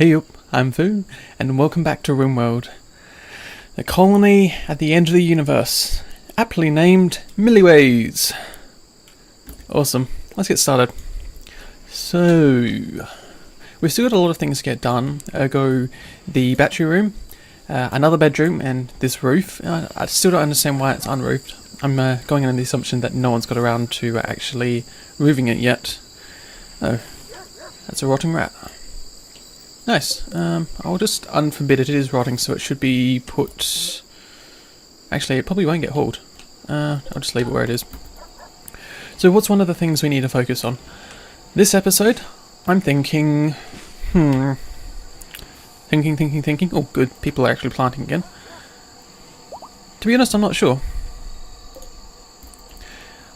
Hey up, I'm Fu, and welcome back to RimWorld. The colony at the end of the universe, aptly named Milliways. Awesome, let's get started. So, we've still got a lot of things to get done. Ergo, the battery room, another bedroom, and this roof. I still don't understand why it's unroofed. I'm going on the assumption that no one's got around to actually roofing it yet. Oh, that's a rotting rat. Nice. I'll just unforbid it. It is rotting, so it should be put... Actually, it probably won't get hauled. I'll just leave it where it is. So what's one of the things we need to focus on? This episode, I'm thinking... Thinking. Oh, good. People are actually planting again. To be honest, I'm not sure.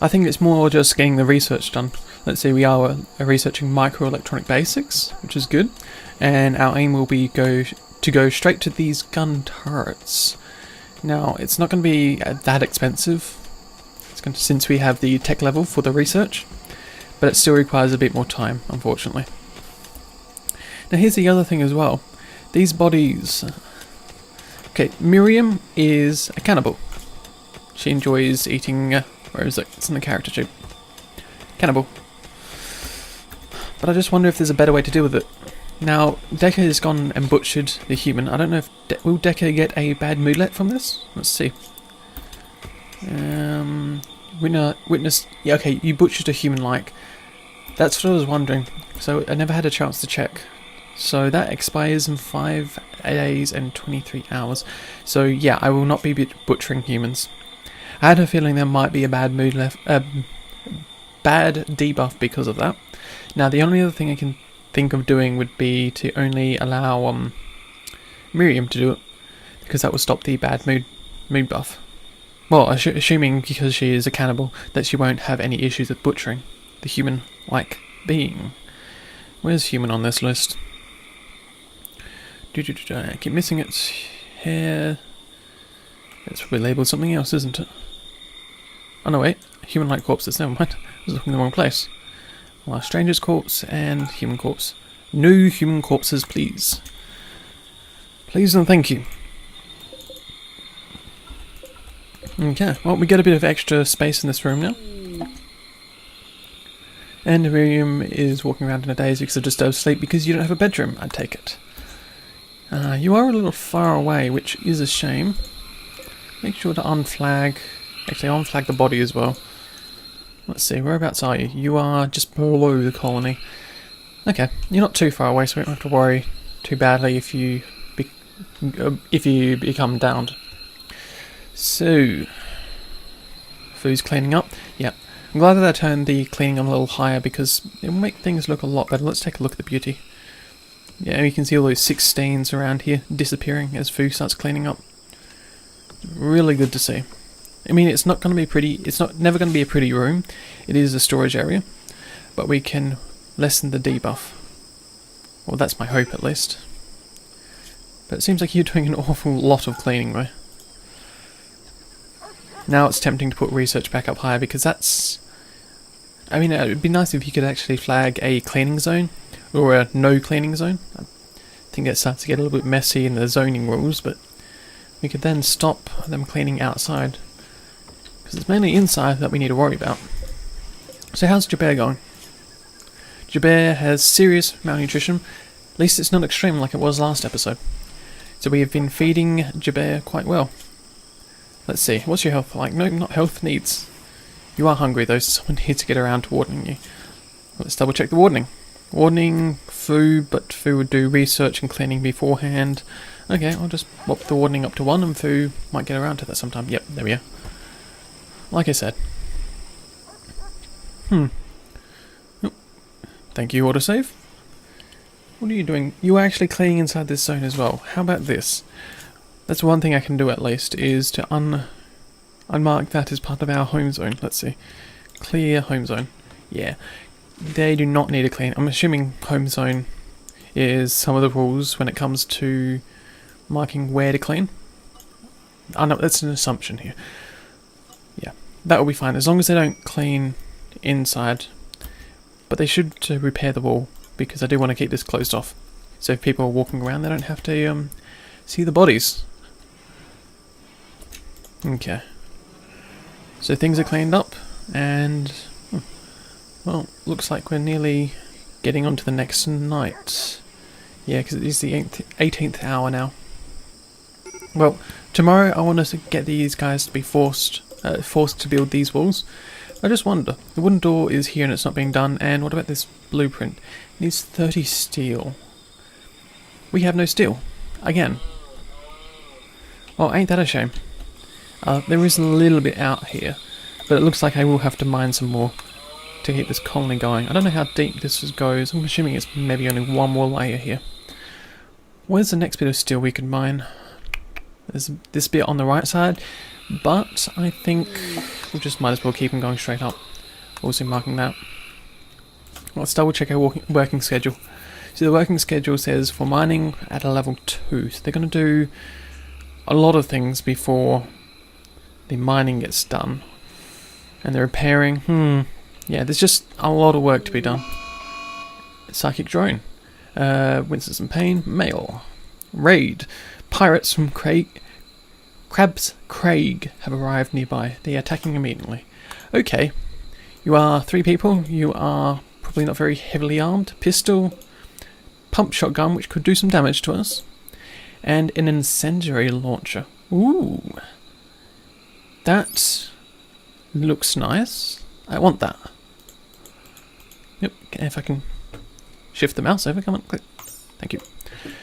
I think it's more just getting the research done. Let's see, we are researching microelectronic basics, which is good. And our aim will be to go straight to these gun turrets. Now, it's not going to be that expensive, since we have the tech level for the research, but it still requires a bit more time, unfortunately. Now, here's the other thing as well. These bodies... Okay, Miriam is a cannibal. She enjoys eating... where is it? It's in the character sheet. Cannibal. But I just wonder if there's a better way to deal with it. Now, Decker has gone and butchered the human. I don't know if... will Decker get a bad moodlet from this? Let's see. Witness... Yeah, okay, you butchered a human-like. That's what I was wondering. So, I never had a chance to check. So, that expires in 5 days and 23 hours. So, yeah, I will not be butchering humans. I had a feeling there might be a bad bad debuff because of that. Now, the only other thing I can think of doing would be to only allow Miriam to do it, because that will stop the bad mood buff. Well, assuming because she is a cannibal that she won't have any issues with butchering the human-like being. Where's human on this list? I keep missing its hair. It's probably labelled something else, isn't it? Oh no, wait. Human-like corpses. Never mind. I was looking in the wrong place. Well, stranger's corpse and human corpse. No human corpses, please. Please and thank you. Okay, well, we get a bit of extra space in this room now. And Miriam is walking around in a daze because of disturbed sleep because you don't have a bedroom, I take it. You are a little far away, which is a shame. Make sure to unflag... Actually, unflag the body as well. Let's see, whereabouts are you? You are just below the colony. Okay, you're not too far away, so we don't have to worry too badly if you become downed. So, Fu's cleaning up. Yep. I'm glad that I turned the cleaning a little higher because it will make things look a lot better. Let's take a look at the beauty. Yeah, you can see all those 6 stains around here disappearing as Fu starts cleaning up. Really good to see. I mean, it's not going to be pretty. It's never going to be a pretty room. It is a storage area, but we can lessen the debuff. Well, that's my hope, at least. But it seems like you're doing an awful lot of cleaning, though. Now it's tempting to put research back up higher because that's... I mean, it would be nice if you could actually flag a cleaning zone or a no cleaning zone. I think it starts to get a little bit messy in the zoning rules, but we could then stop them cleaning outside. Because it's mainly inside that we need to worry about. So how's Jerbear going? Jerbear has serious malnutrition. At least it's not extreme like it was last episode. So we have been feeding Jerbear quite well. Let's see, what's your health like? No, not health needs. You are hungry though, so someone needs to get around to wardening you. Let's double check the wardening. Wardening, Fu, but Fu would do research and cleaning beforehand. Okay, I'll just whop the wardening up to 1 and Fu might get around to that sometime. Yep, there we are. Like I said. Oh, thank you, autosave. What are you doing? You are actually cleaning inside this zone as well. How about this? That's one thing I can do at least, is to unmark that as part of our home zone. Let's see. Clear home zone. Yeah. They do not need a clean. I'm assuming home zone is some of the rules when it comes to marking where to clean. I know, that's an assumption here. Yeah, that will be fine, as long as they don't clean inside. But they should repair the wall, because I do want to keep this closed off. So if people are walking around, they don't have to see the bodies. Okay. So things are cleaned up, and well, looks like we're nearly getting on to the next night. Yeah, because it is the 18th hour now. Well, tomorrow I want us to get these guys to be forced to build these walls. I just wonder, the wooden door is here and it's not being done, and what about this blueprint? It needs 30 steel. We have no steel. Again. Well, ain't that a shame? There is a little bit out here, but it looks like I will have to mine some more to keep this colony going. I don't know how deep this goes. I'm assuming it's maybe only one more layer here. Where's the next bit of steel we could mine? There's this bit on the right side, but I think we just might as well keep them going straight up. Also marking that. Let's double check our working schedule. So the working schedule says for mining at a level 2. So they're going to do a lot of things before the mining gets done. And the repairing, yeah, there's just a lot of work to be done. Psychic drone. Winston's and Pain. Mail. Raid. Pirates from Crab's Craig have arrived nearby. They are attacking immediately. Okay. You are 3 people. You are probably not very heavily armed. Pistol. Pump shotgun, which could do some damage to us. And an incendiary launcher. Ooh. That looks nice. I want that. Yep, if I can shift the mouse over, come on, click. Thank you.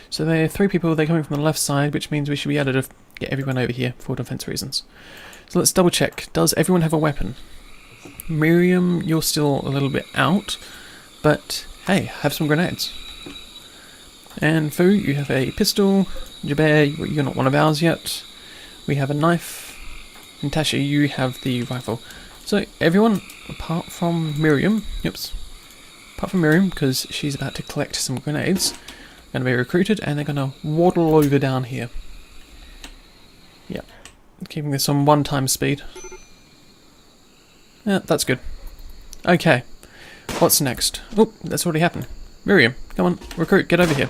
So there are 3 people, they're coming from the left side, which means we should be able to get everyone over here for defense reasons. So let's double check. Does everyone have a weapon? Miriam, you're still a little bit out, but hey, have some grenades. And Fu, you have a pistol. Jerbear, you're not one of ours yet. We have a knife. And Tashi, you have the rifle. So everyone, apart from Miriam, because she's about to collect some grenades, are going to be recruited, and they're going to waddle over down here. Yep, keeping this on 1 speed. Yeah, that's good. Okay, what's next? Oh, that's already happened. Miriam, come on, recruit, get over here.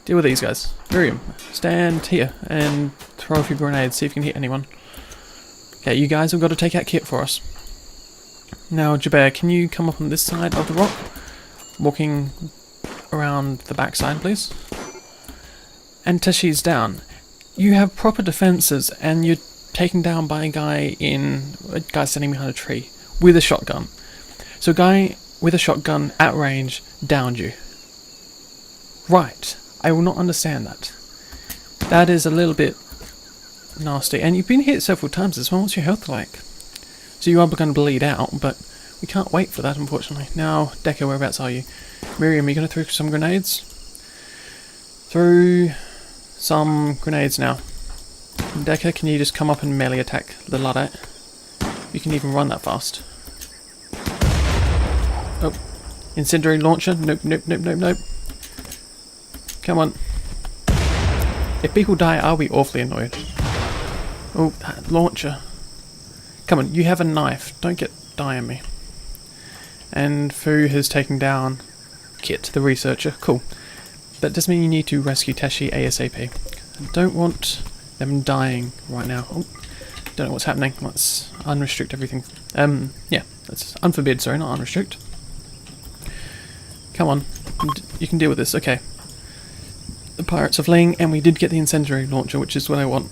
Deal with these guys. Miriam, stand here and throw a few grenades, see if you can hit anyone. Okay, you guys have got to take out Kit for us. Now, Jerbear, can you come up on this side of the rock? Walking around the back side, please. And Tashi's down. You have proper defences, and you're taken down by a guy standing behind a tree with a shotgun. So a guy with a shotgun at range downed you. Right. I will not understand that. That is a little bit nasty. And you've been hit several times as well. What's your health like? So you are going to bleed out, but we can't wait for that, unfortunately. Now, Deca, whereabouts are you? Miriam, are you going to throw some grenades? Throw some grenades now. Deca, can you just come up and melee attack the Luddite? You can even run that fast. Oh. Incendiary launcher? Nope, nope, nope, nope, nope. Come on. If people die, I'll be awfully annoyed. Oh, that launcher. Come on, you have a knife. Don't die on me. And Fu has taken down Kit, the researcher. Cool. That does mean you need to rescue Tashi ASAP. I don't want them dying right now. Oh, don't know what's happening. Let's unrestrict everything. Yeah, that's unforbid, sorry, not unrestrict. Come on. You can deal with this. Okay. The pirates are fleeing, and we did get the incendiary launcher, which is what I want.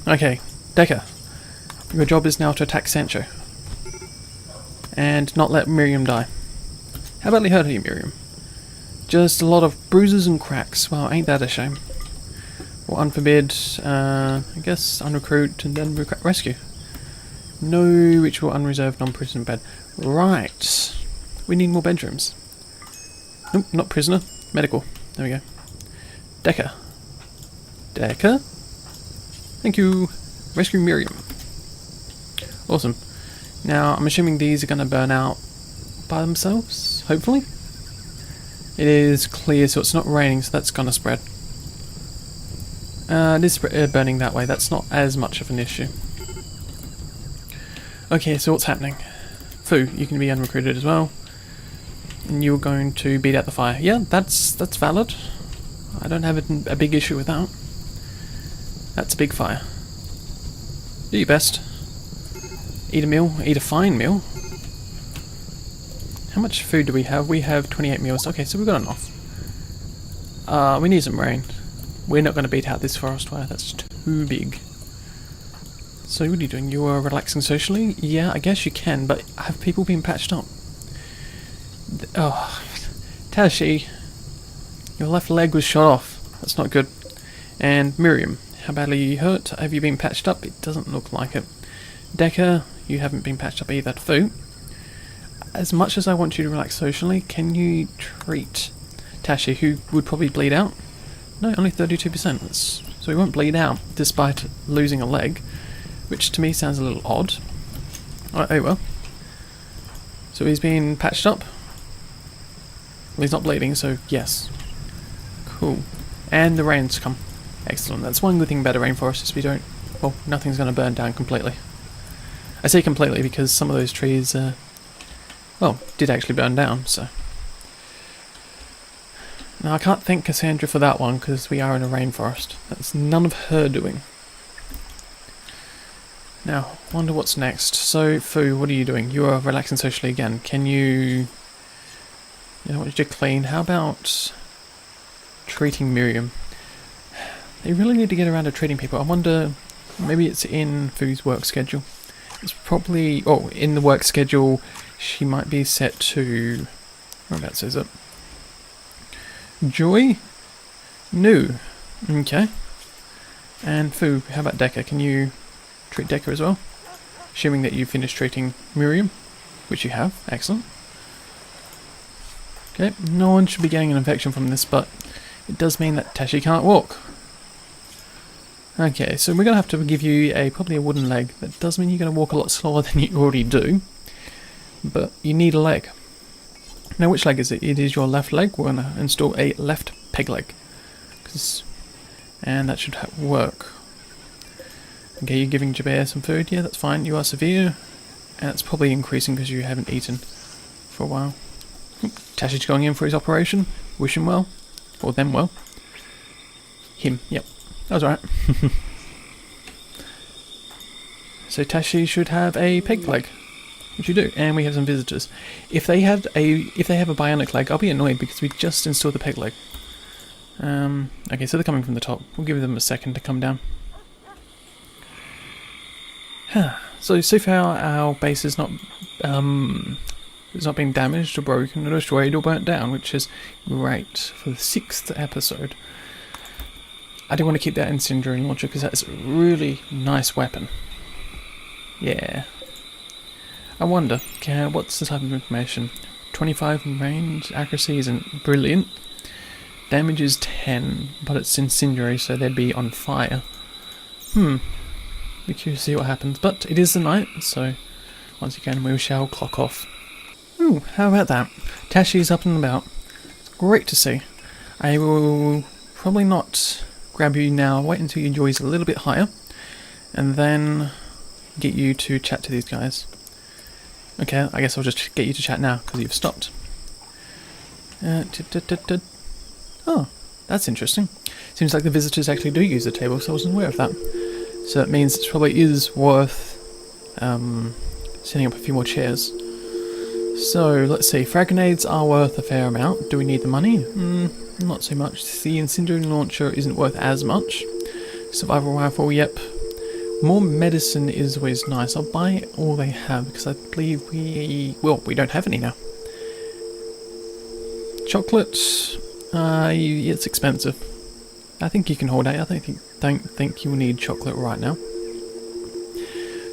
Okay, Deca, your job is now to attack Sancho. And not let Miriam die. How badly hurt are you, Miriam? Just a lot of bruises and cracks. Well, ain't that a shame. Well, unforbid, I guess unrecruit and then rescue. No ritual unreserved non-prisoner bed. Right. We need more bedrooms. Nope, not prisoner. Medical. There we go. Deca. Deca? Thank you. Rescue Miriam. Awesome. Now, I'm assuming these are going to burn out by themselves, hopefully. It is clear, so it's not raining, so that's going to spread. It is burning that way. That's not as much of an issue. Okay, so what's happening? Fu, you can be unrecruited as well. And you're going to beat out the fire. Yeah, that's valid. I don't have a big issue with that. That's a big fire. Do your best. Eat a meal. Eat a fine meal. How much food do we have? We have 28 meals. Okay, so we've got enough. We need some rain. We're not going to beat out this forest fire. That's too big. So what are you doing? You are relaxing socially? Yeah, I guess you can, but have people been patched up? Oh, Tashi, your left leg was shot off. That's not good. And Miriam, how badly are you hurt? Have you been patched up? It doesn't look like it. Decker, you haven't been patched up either. Fu, as much as I want you to relax socially, can you treat Tashi, who would probably bleed out? No, only 32%. So he won't bleed out despite losing a leg, which to me sounds a little odd. Oh well. So he's been patched up. Well, he's not bleeding, so yes. Cool. And the rain's come. Excellent. That's one good thing about a rainforest is we don't... Well, nothing's going to burn down completely. I say completely because some of those trees, well, did actually burn down, so... Now, I can't thank Cassandra for that one because we are in a rainforest. That's none of her doing. Now, wonder what's next. So, Fu, what are you doing? You are relaxing socially again. Can you... You know, what did you clean? How about treating Miriam? They really need to get around to treating people. I wonder, maybe it's in Fu's work schedule. It's probably... Oh, in the work schedule, she might be set to... Whereabouts is it? Joy? No. Okay. And Fu, how about Decker? Can you treat Decker as well? Assuming that you finished treating Miriam, which you have. Excellent. Okay, no one should be getting an infection from this, but it does mean that Tashi can't walk. Okay, so we're going to have to give you probably a wooden leg. That does mean you're going to walk a lot slower than you already do, but you need a leg. Now, which leg is it? It is your left leg. We're going to install a left peg leg. And that should work. Okay, you're giving Jerbear some food. Yeah, that's fine. You are severe. And it's probably increasing because you haven't eaten for a while. Tashi's going in for his operation. Wish him well. Or them well. Him, yep. That was alright. So Tashi should have a peg leg. Which you do. And we have some visitors. If they have a bionic leg, I'll be annoyed because we just installed the peg leg. Okay, so they're coming from the top. We'll give them a second to come down. So far our base is not being damaged or broken or destroyed or burnt down, which is great for the 6th episode. I do want to keep that incendiary launcher because that's a really nice weapon. Yeah. I wonder, what's the type of information? 25 range, accuracy isn't brilliant. Damage is 10, but it's incendiary, so they'd be on fire. Be curious to see what happens, but it is the night, so once again we shall clock off. Ooh, how about that? Tashi's up and about. It's great to see. I will probably not grab you now, wait until your joy's a little bit higher, and then get you to chat to these guys. Okay, I guess I'll just get you to chat now, because you've stopped. Oh, that's interesting. Seems like the visitors actually do use the table, so I wasn't aware of that. So that means it probably is worth setting up a few more chairs. So, let's see. Frag grenades are worth a fair amount. Do we need the money? Not so much. The incendiary launcher isn't worth as much. Survival rifle, yep. More medicine is always nice. I'll buy all they have because I believe we don't have any now. Chocolate, it's expensive. I think you can hold out. I don't think you need chocolate right now.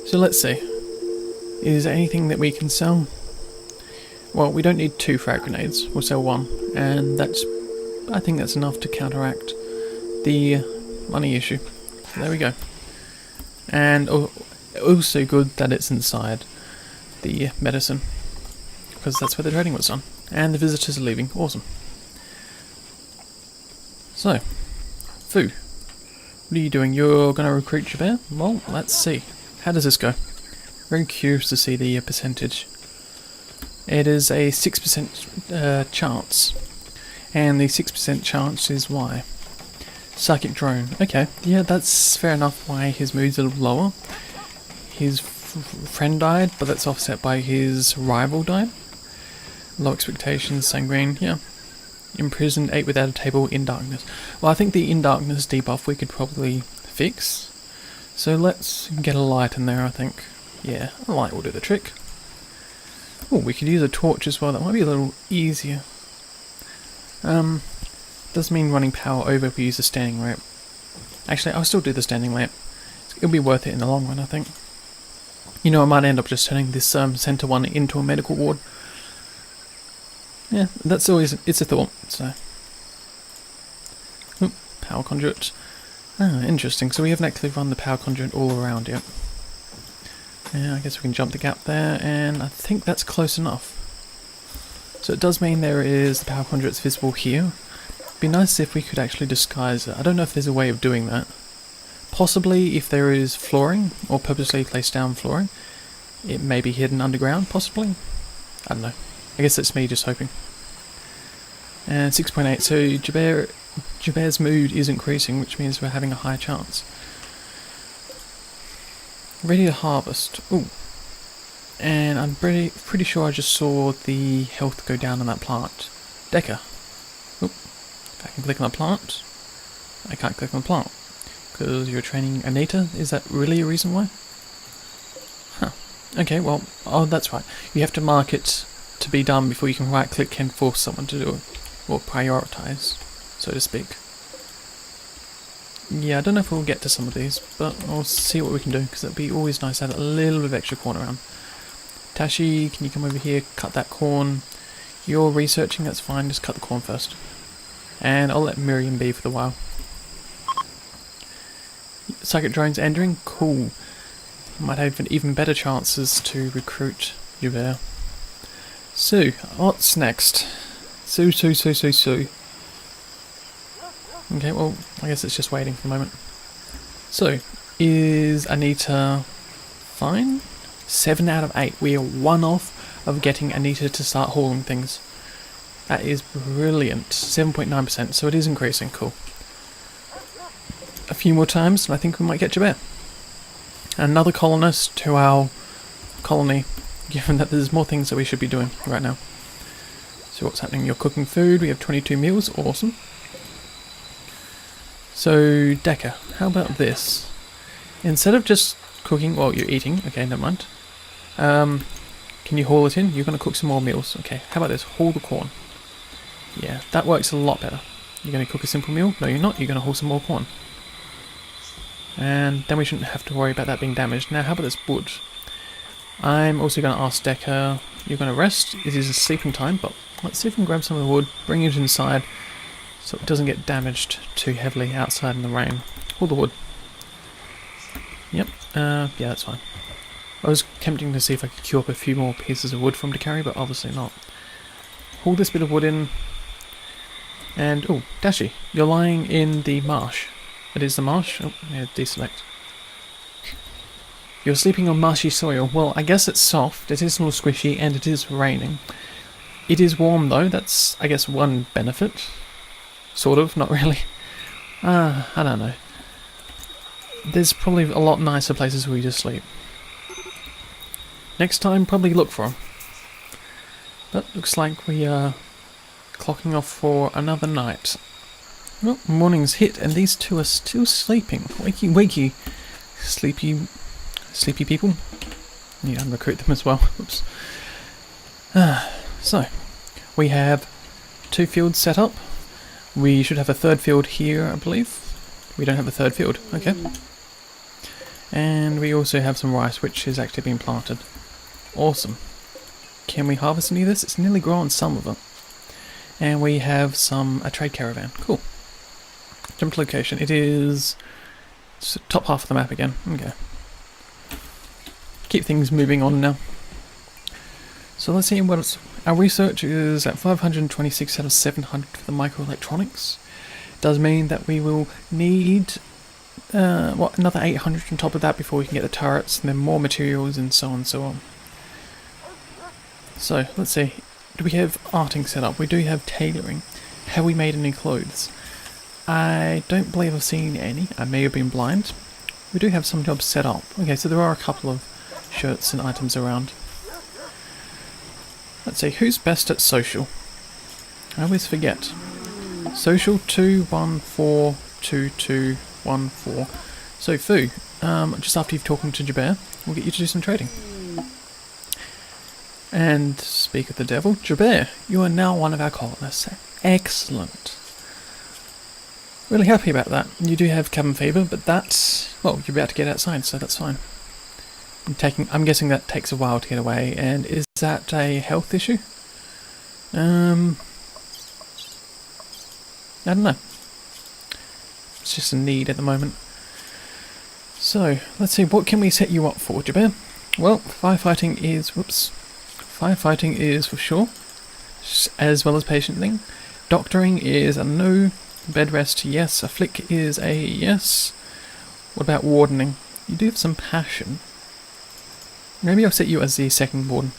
So let's see. Is there anything that we can sell? Well, we don't need 2 frag grenades. We'll sell 1, and I think that's enough to counteract the money issue. So there we go. And also good that it's inside the medicine, because that's where the trading was done. And the visitors are leaving. Awesome. So, Fu, what are you doing? You're going to recruit Jerbear? Well, let's see. How does this go? Very curious to see the percentage. It is a 6% chance, and the 6% chance is why. Psychic drone. Okay, yeah, that's fair enough why his mood's a little lower. His friend died, but that's offset by his rival died. Low expectations, sanguine, yeah. Imprisoned, ate without a table, in darkness. Well, I think the in darkness debuff we could probably fix. So let's get a light in there, I think. Yeah, a light will do the trick. Oh, we could use a torch as well, that might be a little easier. Does mean running power over if we use a standing lamp. Actually, I'll still do the standing lamp. It'll be worth it in the long run, I think. You know, I might end up just turning this centre one into a medical ward. Yeah, that's always, it's a thought, so. Oop, power conduit. Ah, interesting, so we haven't actually run the power conduit all around yet. Yeah, I guess we can jump the gap there, and I think that's close enough. So it does mean there is the power conduits visible here. It'd be nice if we could actually disguise it. I don't know if there's a way of doing that. Possibly if there is flooring, or purposely placed down flooring. It may be hidden underground, possibly. I don't know. I guess that's me just hoping. And 6.8, so Jerbear's mood is increasing, which means we're having a higher chance. Ready to harvest. Ooh. And I'm pretty sure I just saw the health go down on that plant. Decker. Oop. If I can click on the plant. I can't click on the plant. Because you're training Anita? Is that really a reason why? Huh. Okay, well, oh, that's right. You have to mark it to be done before you can right click and force someone to do it. Or prioritize, so to speak. Yeah, I don't know if we'll get to some of these, but I'll see what we can do, because it'd be always nice to have a little bit of extra corn around. Tashi, can you come over here, cut that corn? You're researching, that's fine, just cut the corn first. And I'll let Miriam be for the while. Psychic drones entering, cool. Might have even better chances to recruit Jerbear. So, what's next? So. Okay, well, I guess it's just waiting for a moment. So, is Anita fine? 7 out of 8. We are 1 off of getting Anita to start hauling things. That is brilliant. 7.9%, so it is increasing. Cool. A few more times, and I think we might get Jerbear. Another colonist to our colony, given that there's more things that we should be doing right now. So what's happening? You're cooking food. We have 22 meals. Awesome. So, Decker, how about this? Instead of just cooking, well, you're eating. Okay, never mind. Can you haul it in? You're going to cook some more meals. Okay, how about this? Haul the corn. Yeah, that works a lot better. You're going to cook a simple meal? No, you're not. You're going to haul some more corn. And then we shouldn't have to worry about that being damaged. Now, how about this wood? I'm also going to ask Decker, you're going to rest. It is a sleeping time, but let's see if we can grab some of the wood, bring it inside, so it doesn't get damaged too heavily outside in the rain. All the wood. Yep, yeah, that's fine. I was tempting to see if I could queue up a few more pieces of wood for him to carry, but obviously not. Haul this bit of wood in. And, oh, Dashi, you're lying in the marsh. It is the marsh. Oh, yeah, deselect. You're sleeping on marshy soil. Well, I guess it's soft, it is a little squishy, and it is raining. It is warm though, that's, I guess, one benefit. Sort of, not really. I don't know. There's probably a lot nicer places where you just sleep. Next time, probably look for them. But looks like we are clocking off for another night. Well, morning's hit, and these two are still sleeping. Wakey, wakey. Sleepy people. Need to recruit them as well. Oops. So, we have 2 fields set up. We should have a 3rd field here, I believe. We don't have a 3rd field. Okay. And we also have some rice, which is actually being planted. Awesome. Can we harvest any of this? It's nearly grown, some of it. And we have a trade caravan. Cool. Jump to location. It is top half of the map again. Okay. Keep things moving on now. So let's see what our research is at 526 out of 700 for the microelectronics. Does mean that we will need another 800 on top of that before we can get the turrets and then more materials and so on and so on. So, let's see. Do we have arting set up? We do have tailoring. Have we made any clothes? I don't believe I've seen any. I may have been blind. We do have some jobs set up. Okay, so there are a couple of shirts and items around. Let's see, who's best at social? I always forget. Social 2142214. So Fu, just after you've talked to Jerbear, we'll get you to do some trading. And speak of the devil, Jerbear, you are now one of our colonists. Excellent. Really happy about that. You do have cabin fever, but that's, well, you're about to get outside, so that's fine. I'm guessing that takes a while to get away, and is that a health issue? I don't know. It's just a need at the moment. So, let's see, what can we set you up for, Jerbear? Well, firefighting is for sure, as well as patienting. Doctoring is a no. Bed rest, yes. A flick is a yes. What about wardening? You do have some passion. Maybe I'll set you as the second warden,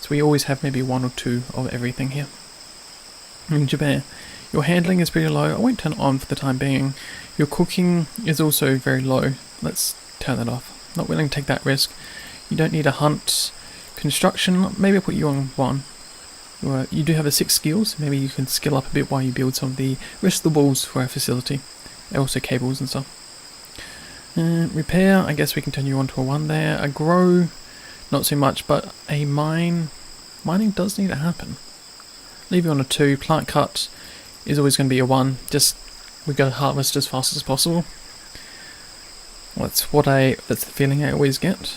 so we always have maybe one or two of everything here. And Jerbear, your handling is pretty low. I won't turn it on for the time being. Your cooking is also very low. Let's turn that off. Not willing to take that risk. You don't need a hunt. Construction, maybe I'll put you on 1. You do have a 6 skills. Maybe you can skill up a bit while you build some of the rest of the walls for our facility. Also cables and stuff. Repair, I guess we can turn you on to a 1 there. A grow, not so much, but a mining does need to happen. Leave you on a 2. Plant cut is always going to be a 1. Just, we've got to harvest as fast as possible. That's the feeling I always get.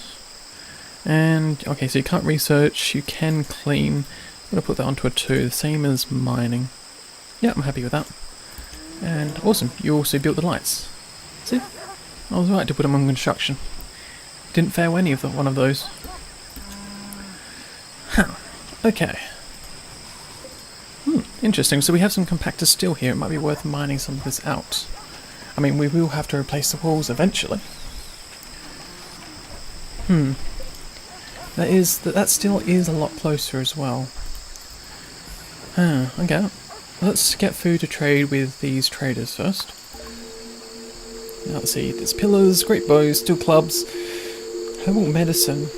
And, okay, so you can't research, you can clean. I'm going to put that onto a 2, the same as mining. Yeah, I'm happy with that. And, awesome, you also built the lights. See? I was right to put them on construction. Didn't fail any of one of those. Huh. Okay. Interesting, so we have some compactor steel here. It might be worth mining some of this out. I mean, we will have to replace the walls eventually. That still is a lot closer as well. Okay. Let's get food to trade with these traders first. Now, let's see, there's pillars, great bows, steel clubs, herbal medicine.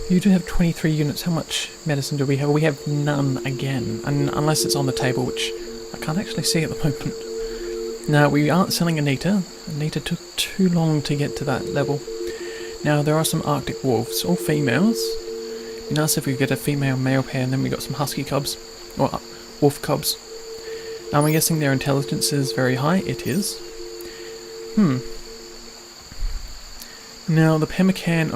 You do have 23 units. How much medicine do we have? We have none again, unless it's on the table, which I can't actually see at the moment. Now, we aren't selling Anita. Anita took too long to get to that level. Now, there are some Arctic wolves, all females. It'd be nice if we could get a female-male pair, and then we got some husky cubs, or wolf cubs. Now, I'm guessing their intelligence is very high. It is. Now, the pemmican,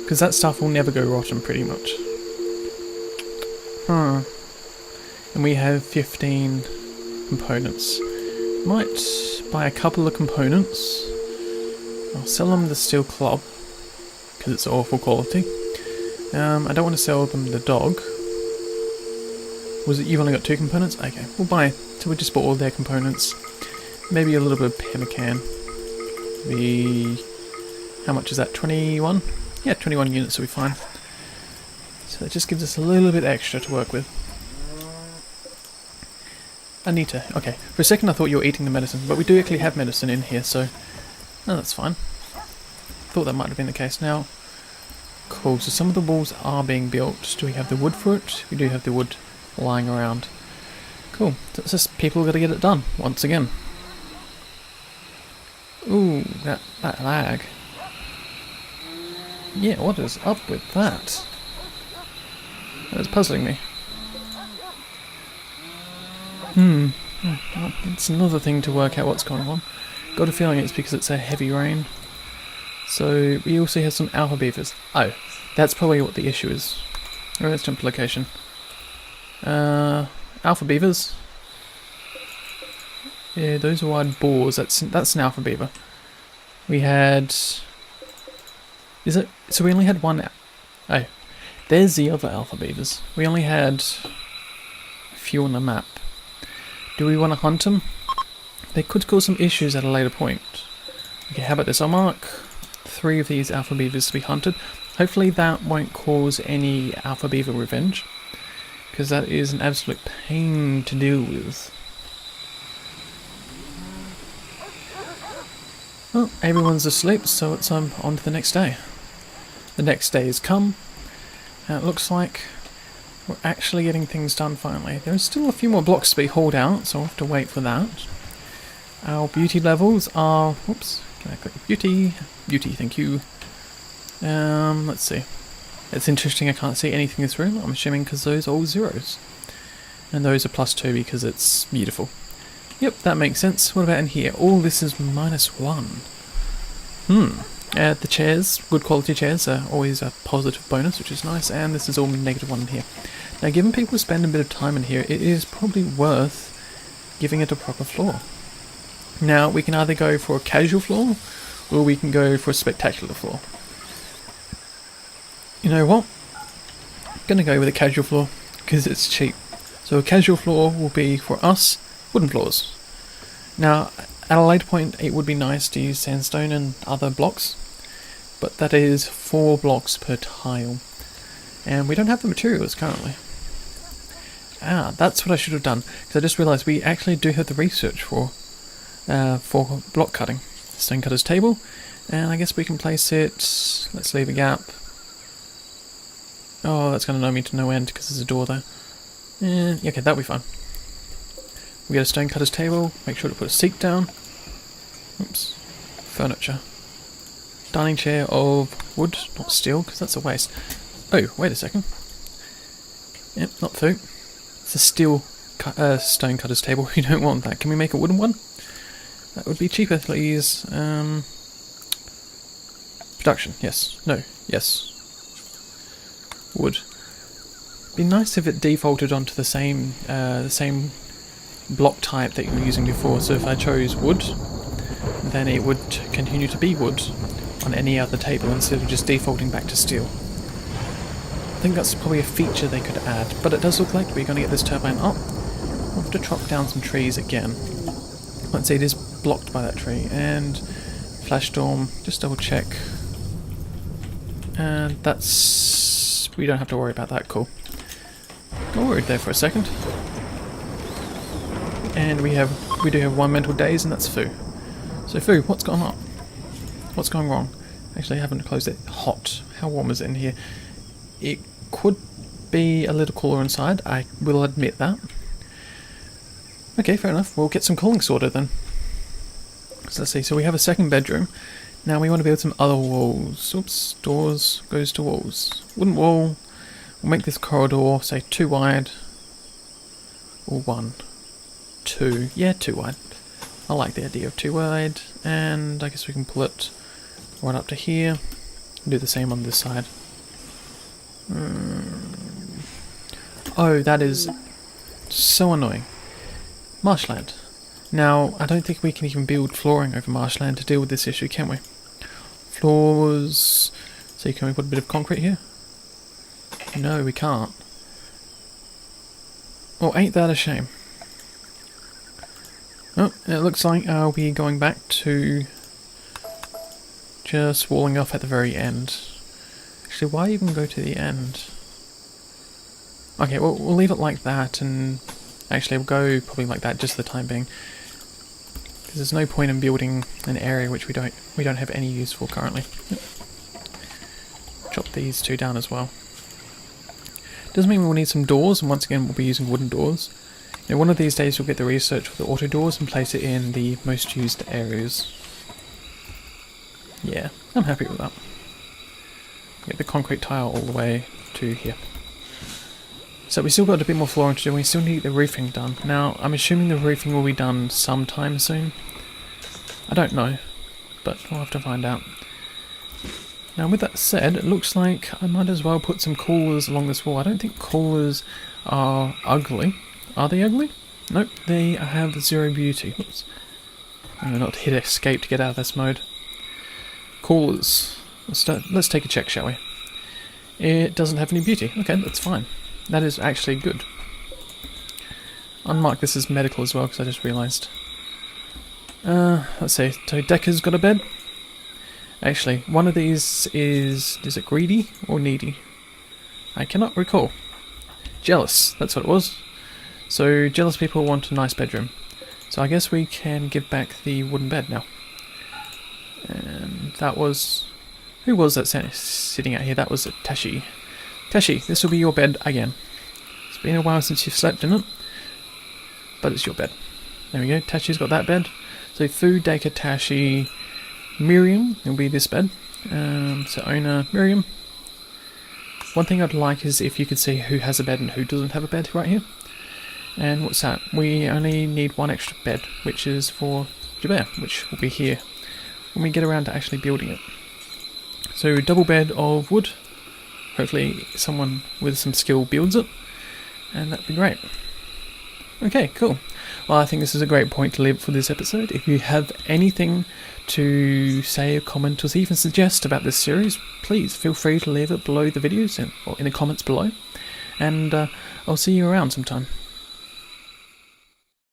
because that stuff will never go rotten, pretty much. And we have 15 components. Might buy a couple of components. I'll sell them the steel club, because it's awful quality. I don't want to sell them the dog. Was it you've only got 2 components? Okay, we'll buy. So we just bought all their components. Maybe a little bit of pemmican. How much is that? 21? Yeah, 21 units will be fine. So that just gives us a little bit extra to work with. Anita, okay. For a second I thought you were eating the medicine, but we do actually have medicine in here, so... No, that's fine. Thought that might have been the case now. Cool, so some of the walls are being built. Do we have the wood for it? We do have the wood lying around. Cool, so it's just people got to get it done, once again. Ooh, that lag. Yeah, what is up with that? That's puzzling me. Well, it's another thing to work out what's going on. Got a feeling it's because it's a heavy rain. So, we also have some alpha beavers. Oh, that's probably what the issue is. Oh, let's jump to location. Alpha beavers. Yeah, those are wild boars. That's an alpha beaver. We had... Is it? So we only had one... Oh, there's the other alpha beavers. We only had a few on the map. Do we want to hunt them? They could cause some issues at a later point. Okay, how about this? I'll mark 3 of these alpha beavers to be hunted. Hopefully that won't cause any alpha beaver revenge, because that is an absolute pain to deal with. Well, everyone's asleep, so it's on to the next day. The next day has come, and it looks like we're actually getting things done finally. There's still a few more blocks to be hauled out, so I'll have to wait for that. Our beauty levels are... Whoops, can I click beauty? Beauty, thank you. Let's see. It's interesting I can't see anything in this room, I'm assuming because those are all zeros. And those are +2 because it's beautiful. Yep, that makes sense. What about in here? All this is -1. The chairs, good quality chairs, are always a positive bonus, which is nice, and this is all -1 in here. Now, given people spend a bit of time in here, it is probably worth giving it a proper floor. Now, we can either go for a casual floor, or we can go for a spectacular floor. You know what? I'm going to go with a casual floor, because it's cheap. So a casual floor will be, for us, wooden floors. Now, at a later point, it would be nice to use sandstone and other blocks, but that is 4 blocks per tile, and we don't have the materials currently. That's what I should have done, because I just realised we actually do have the research for block cutting. Stonecutter's table, and I guess we can place it, let's leave a gap. Oh, that's going to know me to no end, because there's a door there. Okay, that'll be fine. We get a stonecutter's table, make sure to put a seat down. Oops. Furniture. Dining chair of wood, not steel, because that's a waste. Oh, wait a second. Yep, not food. It's a steel stonecutter's table, we don't want that. Can we make a wooden one? That would be cheaper, please. Production, yes. No, yes. Wood. Be nice if it defaulted onto the same block type that you were using before. So if I chose wood, then it would continue to be wood on any other table instead of just defaulting back to steel. I think that's probably a feature they could add, but it does look like we're going to get this turbine up. We'll have to chop down some trees again. Let's see, it is blocked by that tree, and flash storm, just double check. And that's... we don't have to worry about that, cool. Got worried there for a second. And we do have 1 mental daze, and that's Foo. So Foo, what's gone up? What's going wrong? Actually, I haven't closed it. Hot. How warm is it in here? It could be a little cooler inside, I will admit that. Okay, fair enough. We'll get some cooling sorted then. So let's see, so we have a second bedroom. Now we want to build some other walls. Oops, doors goes to walls. Wooden wall. We'll make this corridor, say 2 wide. Or 1. 2. Yeah, 2 wide. I like the idea of 2 wide. And I guess we can pull it right up to here. Do the same on this side. Oh, that is so annoying. Marshland. Now, I don't think we can even build flooring over marshland to deal with this issue, can we? Floors... so can we put a bit of concrete here? No, we can't. Well, ain't that a shame? Oh, it looks like I'll be going back to just walling off at the very end. Actually, why even go to the end? Okay, well, we'll leave it like that, and actually we'll go probably like that just for the time being. Because there's no point in building an area which we don't have any use for currently. Yep. Chop these 2 down as well. Doesn't mean we'll need some doors, and once again we'll be using wooden doors. You know, one of these days we'll get the research for the auto doors and place it in the most used areas. Yeah, I'm happy with that. Get the concrete tile all the way to here. So we still got a bit more flooring to do, we still need the roofing done. Now, I'm assuming the roofing will be done sometime soon. I don't know, but we'll have to find out. Now with that said, it looks like I might as well put some coolers along this wall. I don't think coolers are ugly. Are they ugly? Nope, they have 0 beauty. Oops. I'm going to not hit escape to get out of this mode. Coolers. Let's take a check, shall we? It doesn't have any beauty. Okay, that's fine. That is actually good. Unmark this as medical as well, because I just realised. Let's see. So Decker's got a bed. Actually, one of these is it greedy or needy? I cannot recall. Jealous, that's what it was. So jealous people want a nice bedroom. So I guess we can give back the wooden bed now. And that was... Who was that sitting out here? That was Tashi. Tashi, this will be your bed again. It's been a while since you've slept in it, but it's your bed. There we go, Tashi's got that bed. So food, Deka, Tashi, Miriam will be this bed. So owner, Miriam. One thing I'd like is if you could see who has a bed and who doesn't have a bed right here. And what's that? We only need one extra bed, which is for Jerbear, which will be here when we get around to actually building it. So double bed of wood. Hopefully someone with some skill builds it, and that'd be great. Okay, cool. Well, I think this is a great point to leave for this episode. If you have anything to say or comment or even suggest about this series, please feel free to leave it below the videos or in the comments below. And I'll see you around sometime.